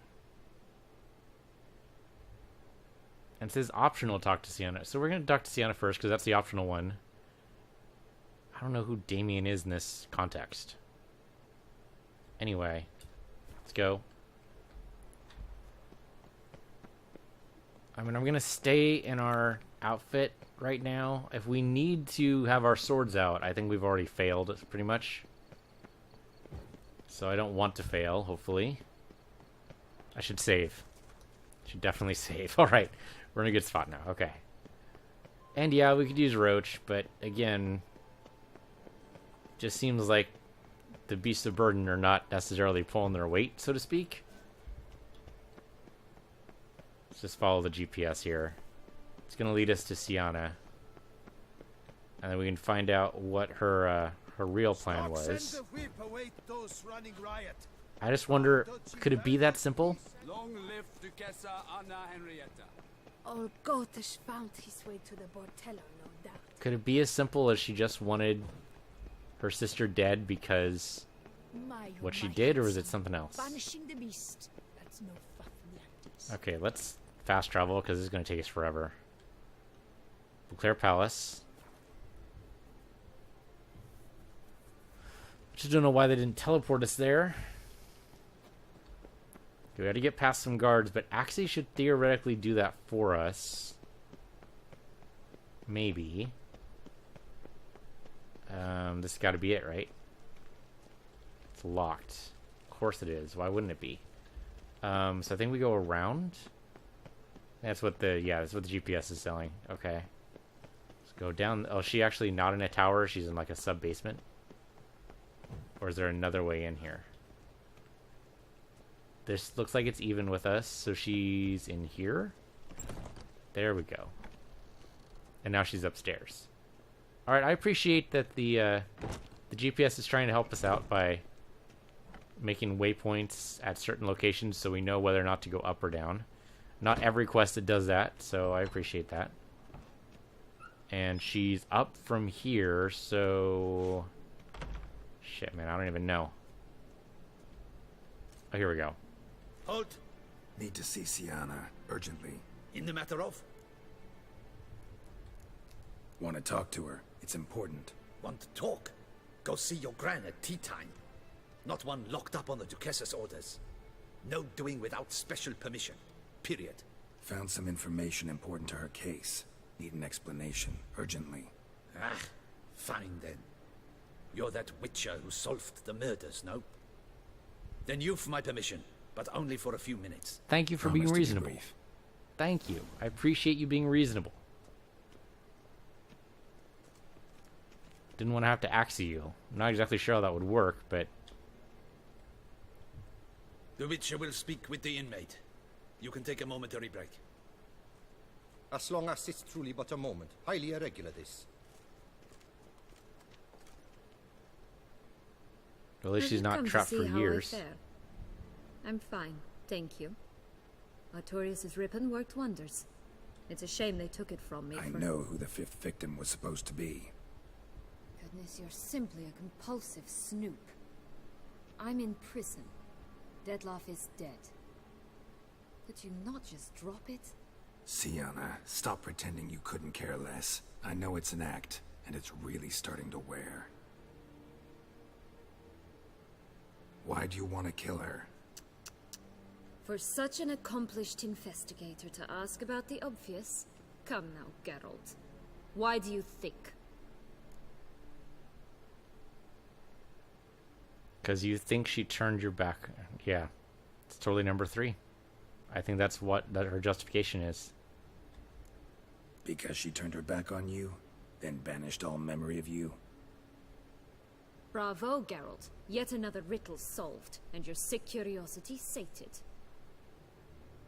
And it says optional talk to Syanna. So we're going to talk to Syanna first because that's the optional one. don't know who Damien is in this context. Anyway, let's go. I mean, I'm gonna stay in our outfit right now. If we need to have our swords out, I think we've already failed pretty much. So I don't want to fail, hopefully. I should save. Should definitely save. Alright, we're in a good spot now. Okay. And yeah, we could use Roach, but again, just seems like the beasts of burden are not necessarily pulling their weight, so to speak. Let's just follow the GPS here. It's going to lead us to Syanna. And then we can find out what her real plan was. I just wonder, could it be that simple? Long live Duchessa Anna Henrietta. Old Gotish found his way to the Bordello, no doubt. Could it be as simple as she just wanted her sister dead because what she did, or was it something else? Banishing the beast. That's no fun for the Okay, let's fast travel because this is going to take us forever. Beauclair Palace. Just don't know why they didn't teleport us there. Okay, we got to get past some guards, but Axie should theoretically do that for us. Maybe. This has got to be it, right? It's locked. Of course it is. Why wouldn't it be? So I think we go around. That's what the GPS is telling. Okay. Let's go down. Oh, is she actually not in a tower? She's in like a sub-basement? Or is there another way in here? This looks like it's even with us, so she's in here. There we go. And now she's upstairs. Alright, I appreciate that the GPS is trying to help us out by making waypoints at certain locations so we know whether or not to go up or down. Not every quest that does that, so I appreciate that. And she's up from here, so... Shit, man, I don't even know. Oh, here we go. Halt! Need to see Syanna, urgently. In the matter of? Want to talk to her. It's important. Want to talk? Go see your gran at tea time. Not one locked up on the Duchess's orders. No doing without special permission. Period. Found some information important to her case. Need an explanation, urgently. Ah, fine then. You're that witcher who solved the murders, no? Then you've my permission, but only for a few minutes. Thank you for being reasonable. Thank you. I appreciate you being reasonable. Didn't want to have to axe you. I'm not exactly sure how that would work, but... The witcher will speak with the inmate. You can take a momentary break. As long as it's truly but a moment. Highly irregular, this. At least she's not trapped for years. I'm fine, thank you. Artorius' ribbon worked wonders. It's a shame they took it from me. I know who the fifth victim was supposed to be. Goodness, you're simply a compulsive snoop. I'm in prison. Dettlaff is dead. Could you not just drop it? Syanna, stop pretending you couldn't care less. I know it's an act, and it's really starting to wear. Why do you want to kill her? For such an accomplished investigator to ask about the obvious? Come now, Geralt. Why do you think? Because you think she turned your back. Yeah. It's totally number 3. I think that's what her justification is. Because she turned her back on you, then banished all memory of you? Bravo, Geralt. Yet another riddle solved, and your sick curiosity sated.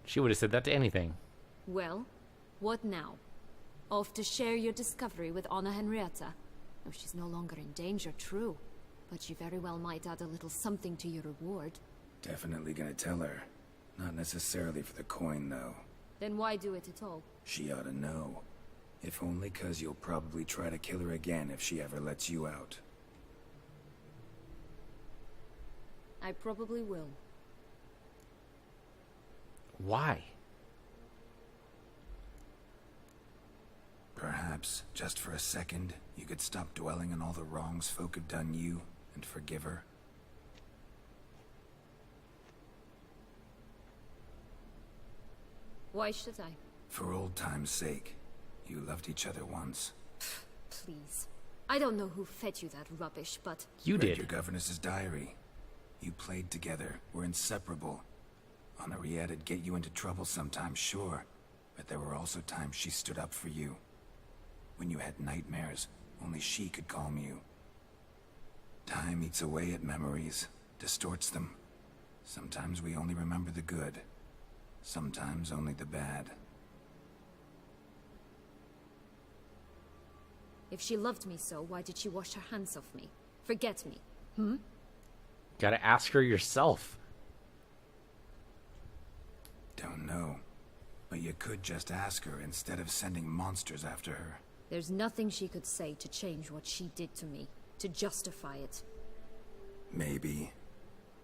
She would have said that to anything. Well, what now? Off to share your discovery with Anna Henrietta? Oh, she's no longer in danger, true. But she very well might add a little something to your reward. Definitely gonna tell her. Not necessarily for the coin, though. Then why do it at all? She ought to know. If only 'cause you'll probably try to kill her again if she ever lets you out. I probably will. Why? Perhaps Perhaps, just for a second, you could stop dwelling on all the wrongs folk have done you and forgive her. Why should I? For old time's sake. You loved each other once. Please. I don't know who fed you that rubbish, but... You Read did. your governess's diary. You played together, were inseparable. Henriette'd get you into trouble sometimes, sure. But there were also times she stood up for you. When you had nightmares, only she could calm you. Time eats away at memories, distorts them. Sometimes we only remember the good. Sometimes only the bad. If she loved me so, why did she wash her hands off me? Forget me. Gotta ask her yourself. Don't know. But you could just ask her instead of sending monsters after her. There's nothing she could say to change what she did to me, to justify it. Maybe.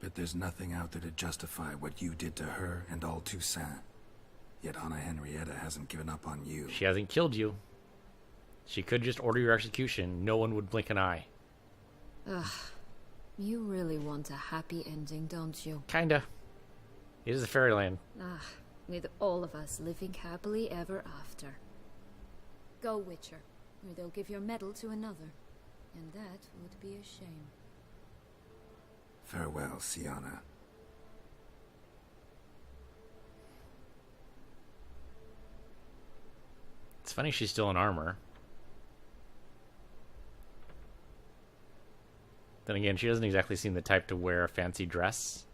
But there's nothing out there to justify what you did to her and all Toussaint. Yet Anna Henrietta hasn't given up on you. She hasn't killed you. She could just order your execution. No one would blink an eye. Ugh. You really want a happy ending, don't you? Kinda. It is a fairyland. With all of us living happily ever after. Go, Witcher, or they'll give your medal to another. And that would be a shame. Farewell, Syanna. It's funny she's still in armor. Then again, she doesn't exactly seem the type to wear a fancy dress.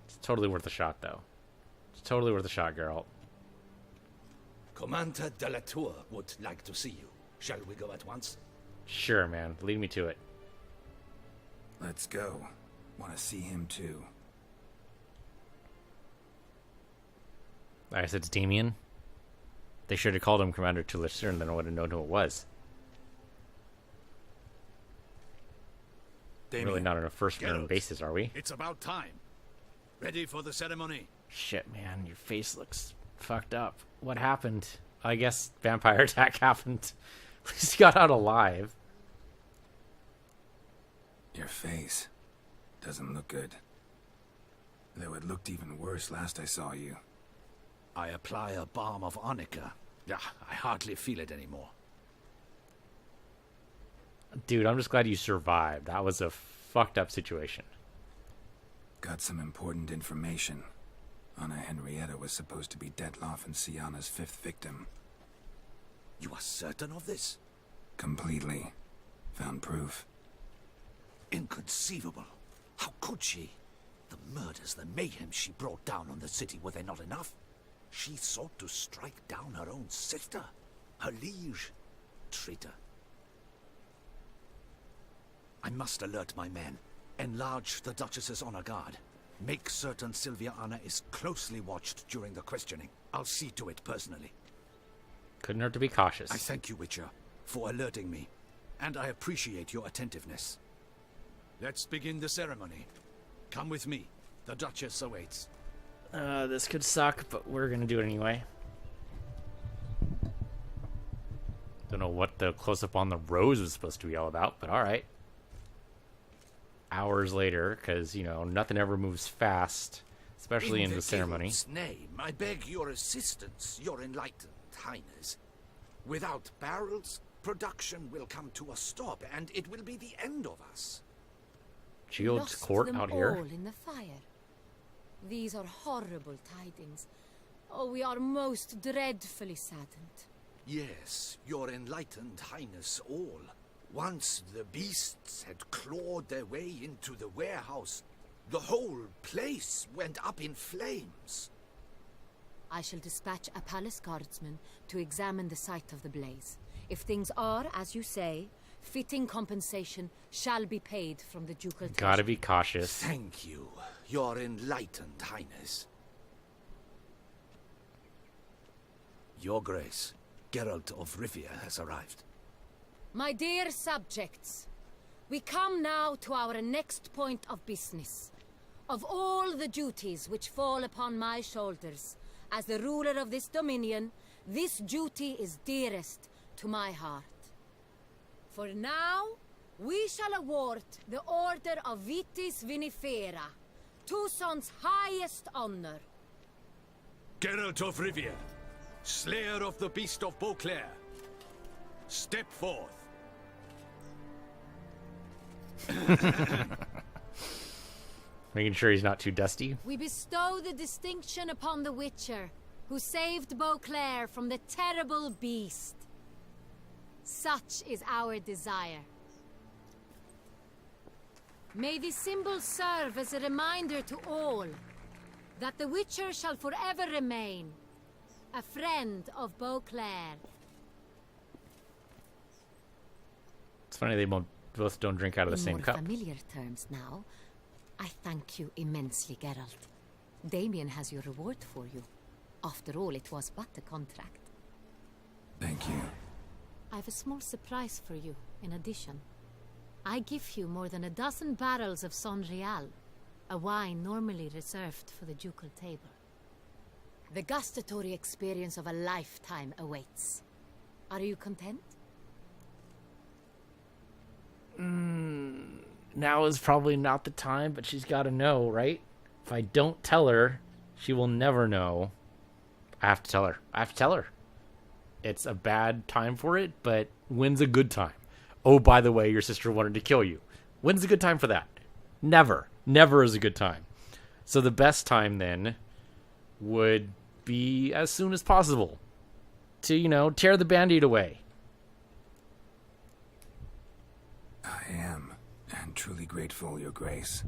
It's totally worth a shot, though. It's totally worth a shot, Geralt. Commander de la Tour would like to see you. Shall we go at once? Sure, man. Lead me to it. Let's go. Want to see him too. I said it's Damien. They should have called him Commander to Lucerne, then I would have known who it was. Damien, really not on a first-name basis, are we? It's about time. Ready for the ceremony? Shit, man. Your face looks fucked up. What happened? I guess vampire attack happened. At least he got out alive. Your face doesn't look good. Though it looked even worse last I saw you. I apply a balm of arnica. Yeah, I hardly feel it anymore. Dude, I'm just glad you survived. That was a fucked up situation. Got some important information. Anna Henrietta was supposed to be Detloff and Syanna's 5th victim. You are certain of this? Completely. Found proof. Inconceivable. How could she? The murders, the mayhem she brought down on the city, were they not enough? She sought to strike down her own sister, her liege. Traitor. I must alert my men. Enlarge the Duchess's honor guard. Make certain Sylvia Anna is closely watched during the questioning. I'll see to it personally. Couldn't hurt to be cautious. I thank you, Witcher, for alerting me, and I appreciate your attentiveness. Let's begin the ceremony. Come with me. The Duchess awaits. This could suck, but we're gonna do it anyway. Don't know what the close-up on the rose was supposed to be all about, but alright. Hours later, because, you know, nothing ever moves fast, especially in the ceremony. In the name, I beg your assistance, your enlightened highness. Without barrels, production will come to a stop, and it will be the end of us. Shield's court out here. All in the fire. These are horrible tidings. Oh, we are most dreadfully saddened. Yes, your enlightened highness all. Once the beasts had clawed their way into the warehouse, the whole place went up in flames. I shall dispatch a palace guardsman to examine the site of the blaze. If things are, as you say, fitting compensation shall be paid from the ducal treasury. Gotta be cautious. Thank you, your enlightened highness. Your Grace, Geralt of Rivia has arrived. My dear subjects, we come now to our next point of business. Of all the duties which fall upon my shoulders, as the ruler of this dominion, this duty is dearest to my heart. For now, we shall award the Order of Vitis Vinifera, Toussaint's highest honor. Geralt of Rivia, Slayer of the Beast of Beauclair, step forth. Making sure he's not too dusty. We bestow the distinction upon the Witcher, who saved Beauclair from the terrible beast. Such is our desire. May the symbol serve as a reminder to all that the Witcher shall forever remain a friend of Beauclair. It's funny they both don't drink out of the same cup. In more familiar terms now, I thank you immensely, Geralt. Damien has your reward for you. After all, it was but a contract. Thank you. I have a small surprise for you, in addition. I give you more than a dozen barrels of Son Real, a wine normally reserved for the ducal table. The gustatory experience of a lifetime awaits. Are you content? Now is probably not the time, but she's got to know, right? If I don't tell her, she will never know. I have to tell her. I have to tell her. It's a bad time for it, but when's a good time? Oh, by the way, your sister wanted to kill you. When's a good time for that? Never. Never is a good time. So the best time then would be as soon as possible to, tear the Band-Aid away. I am, and truly grateful, Your Grace.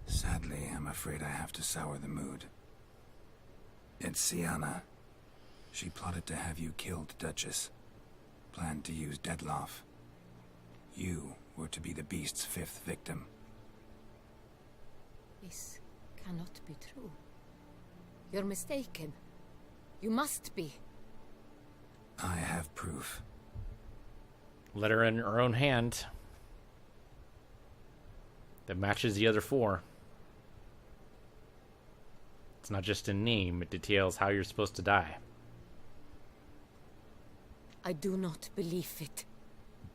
Sadly, I'm afraid I have to sour the mood. It's Syanna. She plotted to have you killed, Duchess. Planned to use Dettlaff. You were to be the beast's 5th victim. This cannot be true. You're mistaken. You must be. I have proof. Let her in her own hand. That matches the other 4. It's not just a name, it details how you're supposed to die. I do not believe it.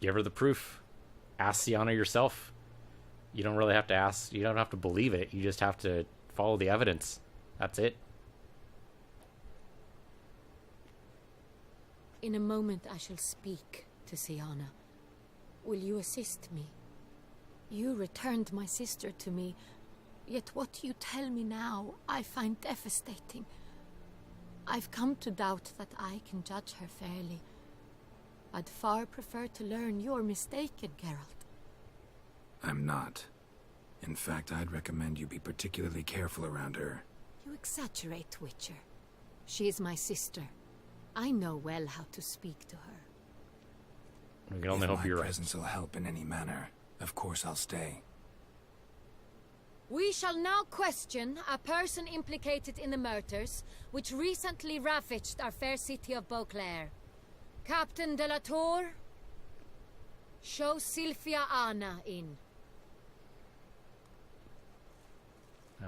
Give her the proof. Ask Syanna yourself. You don't really have to ask, you don't have to believe it, you just have to follow the evidence. That's it. In a moment I shall speak to Syanna. Will you assist me? You returned my sister to me, yet what you tell me now I find devastating. I've come to doubt that I can judge her fairly. I'd far prefer to learn you're mistaken, Geralt. I'm not. In fact, I'd recommend you be particularly careful around her. You exaggerate, Witcher. She is my sister. I know well how to speak to her. We can only hope you're right. If my presence will help in any manner, of course I'll stay. We shall now question a person implicated in the murders which recently ravaged our fair city of Beauclair. Captain de la Tour, show Sylvia Anna in.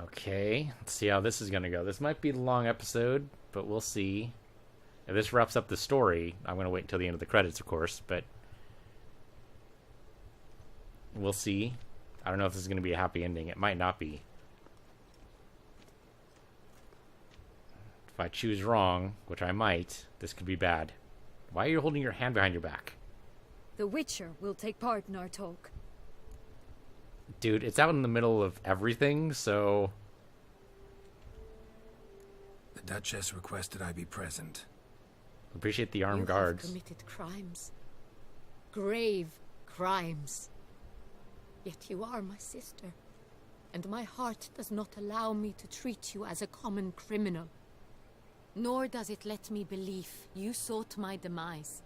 Okay, let's see how this is going to go. This might be a long episode, but we'll see. If this wraps up the story, I'm going to wait until the end of the credits, of course, but we'll see. I don't know if this is going to be a happy ending. It might not be. If I choose wrong, which I might, this could be bad. Why are you holding your hand behind your back? The Witcher will take part in our talk. Dude, it's out in the middle of everything, so... The Duchess requested I be present. Appreciate the armed You guards. have committed crimes. Grave crimes. Yet you are my sister, and my heart does not allow me to treat you as a common criminal. Nor does it let me believe you sought my demise.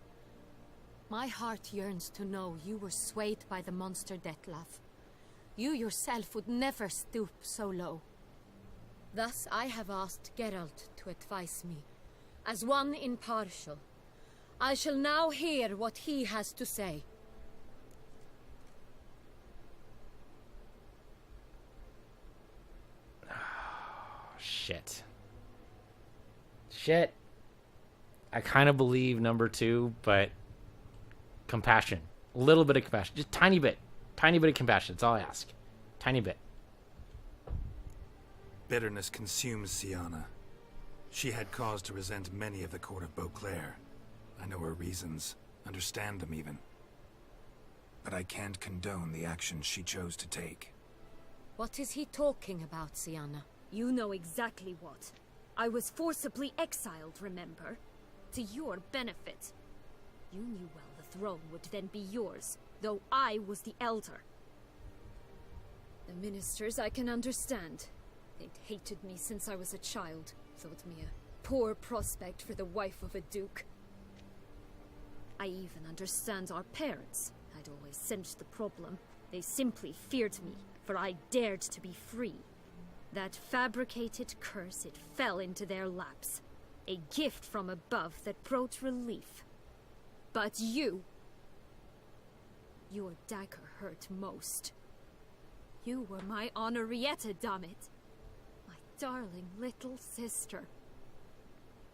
My heart yearns to know you were swayed by the monster Dettlaff. You yourself would never stoop so low. Thus I have asked Geralt to advise me, as one impartial. I shall now hear what he has to say. Shit. Shit. I kind of believe number 2, but compassion. A little bit of compassion. Just tiny bit. Tiny bit of compassion. That's all I ask. Tiny bit. Bitterness consumes Syanna. She had cause to resent many of the court of Beauclair. I know her reasons, understand them even. But I can't condone the actions she chose to take. What is he talking about, Syanna? You know exactly what. I was forcibly exiled, remember? To your benefit. You knew well the throne would then be yours, though I was the elder. The ministers I can understand. They'd hated me since I was a child, thought me a poor prospect for the wife of a duke. I even understand our parents. I'd always sensed the problem. They simply feared me, for I dared to be free. That fabricated curse, it fell into their laps. A gift from above that brought relief. But you... Your dagger hurt most. You were my Henrietta, dammit. My darling little sister.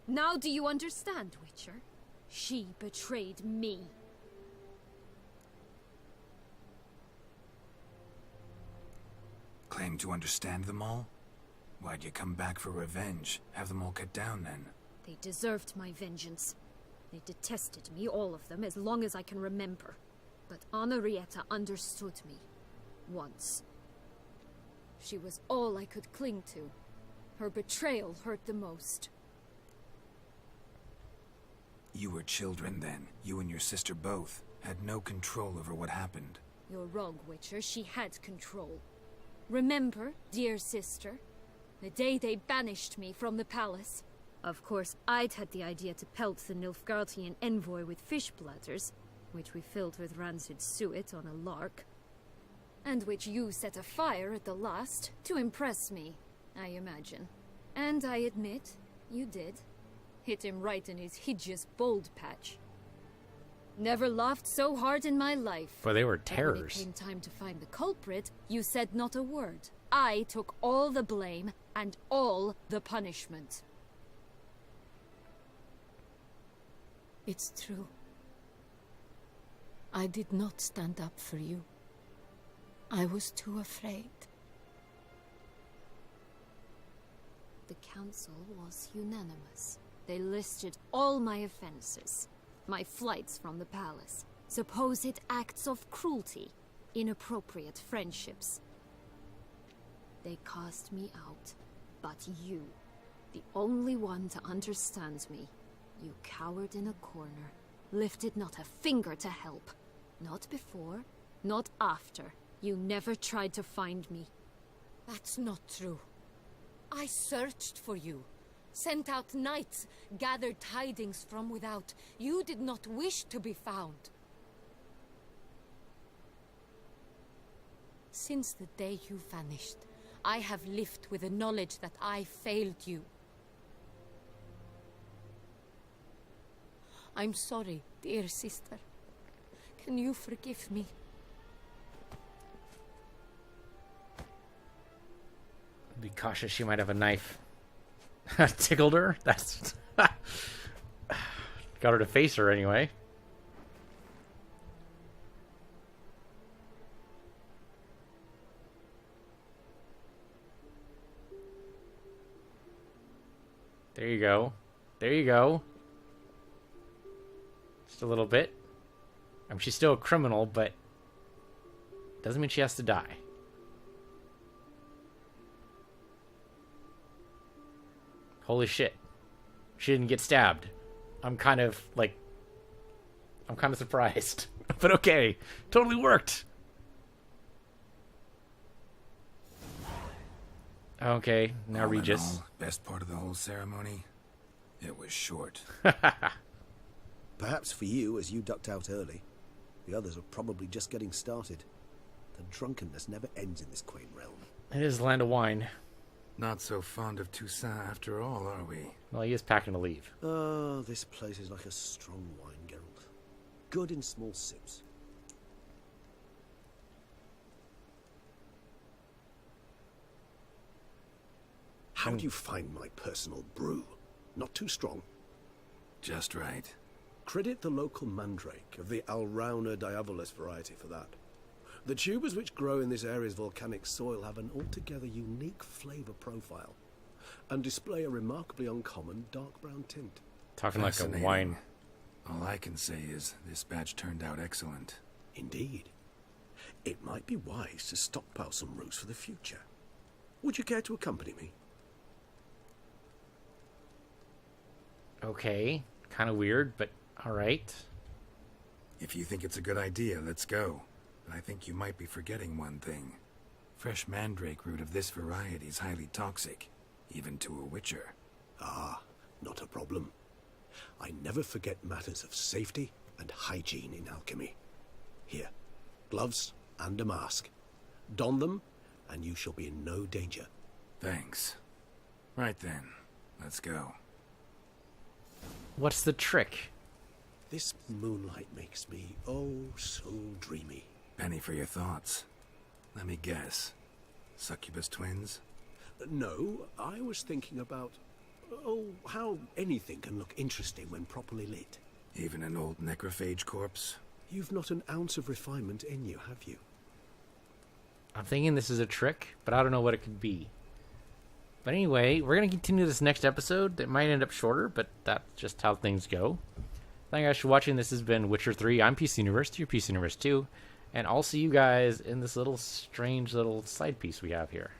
Now do you understand, Witcher? She betrayed me. Claim to understand them all? Why'd you come back for revenge? Have them all cut down, then? They deserved my vengeance. They detested me, all of them, as long as I can remember. But Henrietta understood me. Once. She was all I could cling to. Her betrayal hurt the most. You were children then. You and your sister both had no control over what happened. You're wrong, Witcher. She had control. Remember, dear sister, the day they banished me from the palace? Of course, I'd had the idea to pelt the Nilfgaardian envoy with fish bladders, which we filled with rancid suet on a lark. And which you set afire at the last, to impress me, I imagine. And I admit, you did. Hit him right in his hideous bald patch. Never laughed so hard in my life. But they were But when terrors. it came time to find the culprit, you said not a word. I took all the blame and all the punishment. It's true. I did not stand up for you. I was too afraid. The council was unanimous. They listed all my offenses. My flights from the palace, supposed acts of cruelty, inappropriate friendships. They cast me out, but you, the only one to understand me, you cowered in a corner, lifted not a finger to help. Not before, not after. You never tried to find me. That's not true. I searched for you. Sent out knights, gathered tidings from without. You did not wish to be found. Since the day you vanished, I have lived with the knowledge that I failed you. I'm sorry, dear sister. Can you forgive me? Be cautious, she might have a knife. Tickled her? That's... Got her to face her anyway. There you go. There you go. Just a little bit. I mean, she's still a criminal, but doesn't mean she has to die. Holy shit. She didn't get stabbed. I'm kind of surprised. But okay. Totally worked. Okay, now All in Regis. all, best part of the whole ceremony? It was short. Perhaps for you, as you ducked out early. The others are probably just getting started. The drunkenness never ends in this quaint realm. It is the land of wine. Not so fond of Toussaint after all, are we? Well, he is packing to leave. Oh, this place is like a strong wine, Geralt. Good in small sips. How do you find my personal brew? Not too strong? Just right. Credit the local mandrake of the Alrauna diavolis variety for that. The tubers which grow in this area's volcanic soil have an altogether unique flavour profile and display a remarkably uncommon dark brown tint. Talking like a Fascinating. wine. All I can say is this batch turned out excellent. Indeed. It might be wise to stockpile some roots for the future. Would you care to accompany me? Okay. Kind of weird, but alright. If you think it's a good idea, let's go. But I think you might be forgetting one thing. Fresh mandrake root of this variety is highly toxic, even to a witcher. Ah, not a problem. I never forget matters of safety and hygiene in alchemy. Here, gloves and a mask. Don them, and you shall be in no danger. Thanks. Right then, let's go. What's the trick? This moonlight makes me, oh, so dreamy. Penny for your thoughts. Let me guess. Succubus twins? No, I was thinking about, how anything can look interesting when properly lit. Even an old necrophage corpse? You've not an ounce of refinement in you, have you? I'm thinking this is a trick, but I don't know what it could be. But anyway, we're going to continue this next episode. It might end up shorter, but that's just how things go. Thank you guys for watching. This has been Witcher 3. I'm PC Universe, you're PC Universe 2. And I'll see you guys in this little strange little side piece we have here.